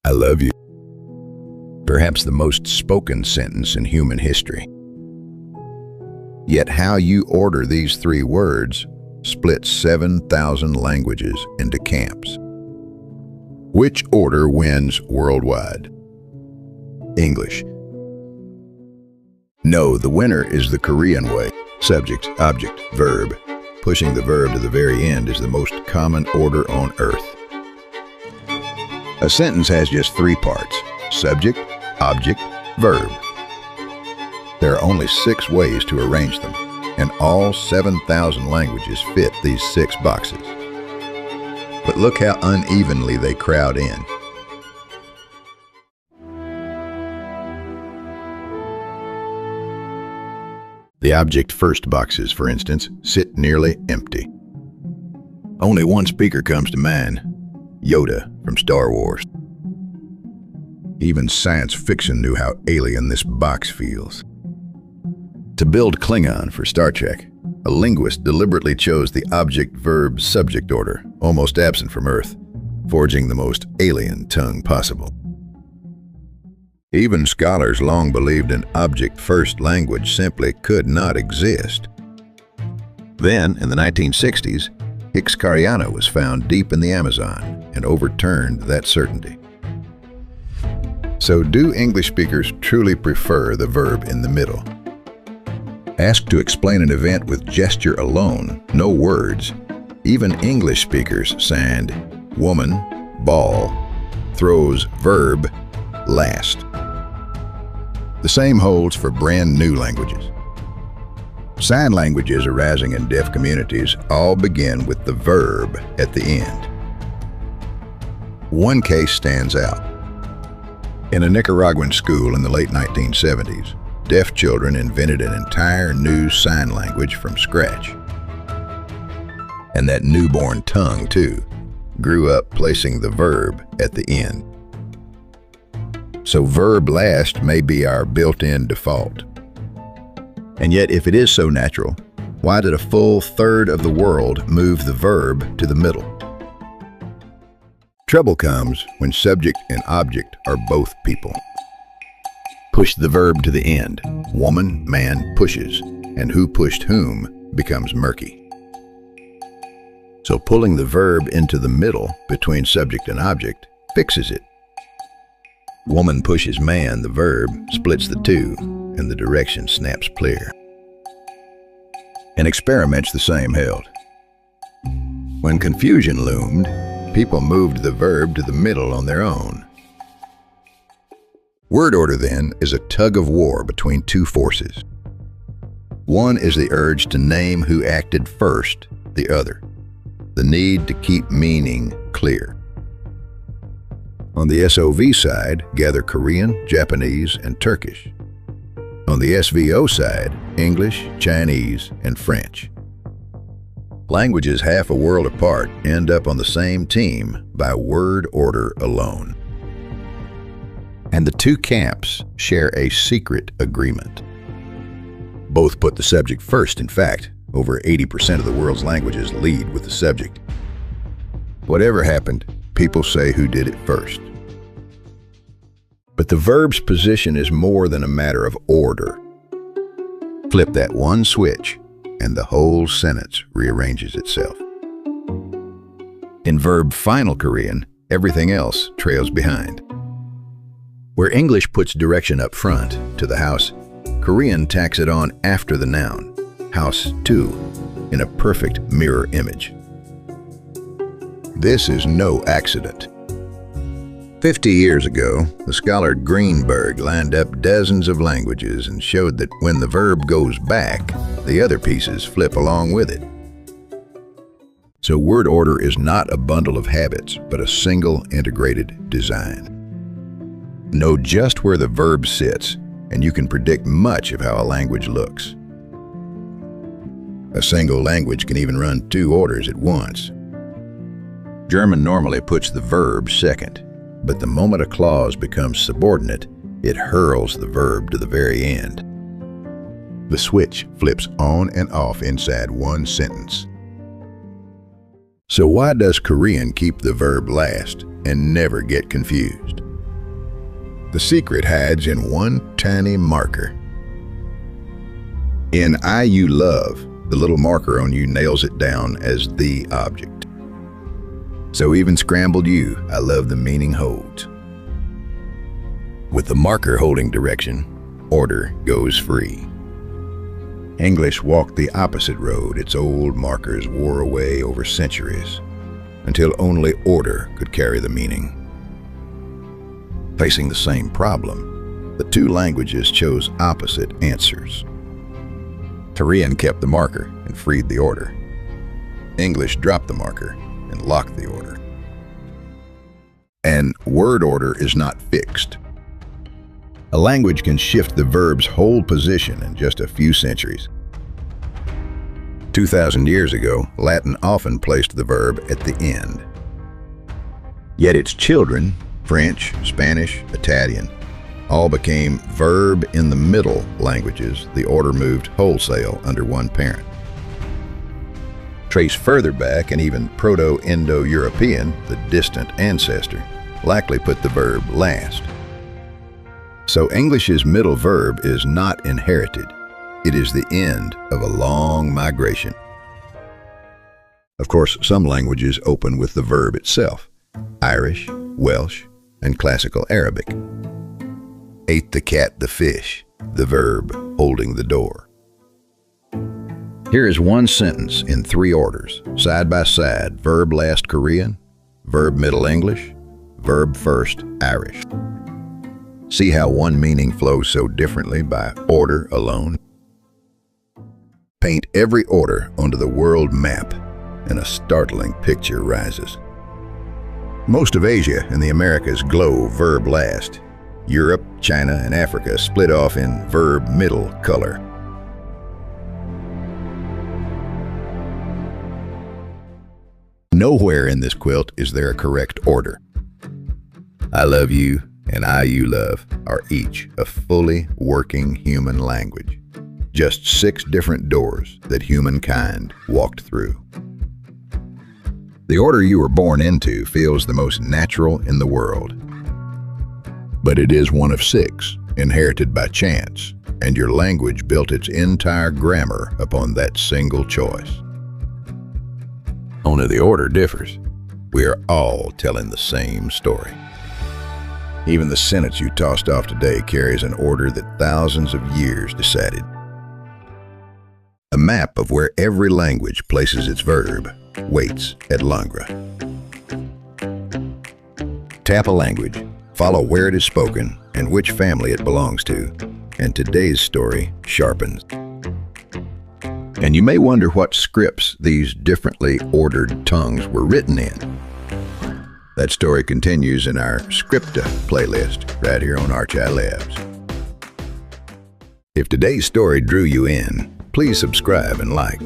I love you. Perhaps the most spoken sentence in human history. Yet how you order these three words splits 7,000 languages into camps. Which order wins worldwide? English. No, the winner is the Korean way. Subject, object, verb. Pushing the verb to the very end is the most common order on earth. A sentence has just three parts: subject, object, verb. There are only 6 ways to arrange them, and all 7,000 languages fit these 6 boxes. But look how unevenly they crowd in. The object first boxes, for instance, sit nearly empty. Only one speaker comes to mind: Yoda from Star Wars. Even science fiction knew how alien this box feels. To build Klingon for Star Trek, a linguist deliberately chose the object-verb-subject order, almost absent from Earth, forging the most alien tongue possible. Even scholars long believed an object-first language simply could not exist. Then, in the 1960s, Ixcariana was found deep in the Amazon and overturned that certainty. So do English speakers truly prefer the verb in the middle? Asked to explain an event with gesture alone, no words, even English speakers signed woman, ball, throws verb, last. The same holds for brand new languages. Sign languages arising in deaf communities all begin with the verb at the end. One case stands out. In a Nicaraguan school in the late 1970s, deaf children invented an entire new sign language from scratch. And that newborn tongue, too, grew up placing the verb at the end. So verb-last may be our built-in default. And yet, if it is so natural, why did a full third of the world move the verb to the middle? Trouble comes when subject and object are both people. Push the verb to the end. Woman, man pushes, and who pushed whom becomes murky. So pulling the verb into the middle between subject and object fixes it. Woman pushes man, the verb splits the two, and the direction snaps clear. And experiments the same held. When confusion loomed, people moved the verb to the middle on their own. Word order, then, is a tug of war between two forces. One is the urge to name who acted first, the other, the need to keep meaning clear. On the SOV side, gather Korean, Japanese, and Turkish. On the SVO side, English, Chinese, and French. Languages half a world apart end up on the same team by word order alone. And the two camps share a secret agreement. Both put the subject first. In fact, over 80% of the world's languages lead with the subject. Whatever happened, people say who did it first. But the verb's position is more than a matter of order. Flip that one switch, and the whole sentence rearranges itself. In verb-final Korean, everything else trails behind. Where English puts direction up front, to the house, Korean tacks it on after the noun, house too, in a perfect mirror image. This is no accident. 50 years ago, the scholar Greenberg lined up dozens of languages and showed that when the verb goes back, the other pieces flip along with it. So word order is not a bundle of habits, but a single integrated design. Know just where the verb sits, and you can predict much of how a language looks. A single language can even run 2 orders at once. German normally puts the verb second, but the moment a clause becomes subordinate, it hurls the verb to the very end. The switch flips on and off inside one sentence. So why does Korean keep the verb last and never get confused? The secret hides in one tiny marker. In I You Love, the little marker on you nails it down as the object. So even scrambled you, I love the meaning holds. With the marker holding direction, order goes free. English walked the opposite road. Its old markers wore away over centuries, until only order could carry the meaning. Facing the same problem, the two languages chose opposite answers. Korean kept the marker and freed the order. English dropped the marker and locked the order. And word order is not fixed. A language can shift the verb's whole position in just a few centuries. 2,000 years ago, Latin often placed the verb at the end. Yet its children, French, Spanish, Italian, all became verb-in-the-middle languages. The order moved wholesale under one parent. Trace further back, and even Proto-Indo-European, the distant ancestor, likely put the verb last. So English's middle verb is not inherited. It is the end of a long migration. Of course, some languages open with the verb itself: Irish, Welsh, and Classical Arabic. Ate the cat the fish, the verb holding the door. Here is one sentence in 3 orders, side by side: verb-last Korean, verb-middle English, verb-first Irish. See how one meaning flows so differently by order alone? Paint every order onto the world map, and a startling picture rises. Most of Asia and the Americas glow verb-last. Europe, China, and Africa split off in verb-middle color. Nowhere in this quilt is there a correct order. I love you and I you love are each a fully working human language. Just 6 different doors that humankind walked through. The order you were born into feels the most natural in the world. But it is one of 6, inherited by chance, and your language built its entire grammar upon that single choice. Only the order differs. We are all telling the same story. Even the sentence you tossed off today carries an order that thousands of years decided. A map of where every language places its verb waits at LANGRA. Tap a language, follow where it is spoken and which family it belongs to, and today's story sharpens. And you may wonder what scripts these differently ordered tongues were written in. That story continues in our Scripta playlist right here on Archi Labs. If today's story drew you in, please subscribe and like.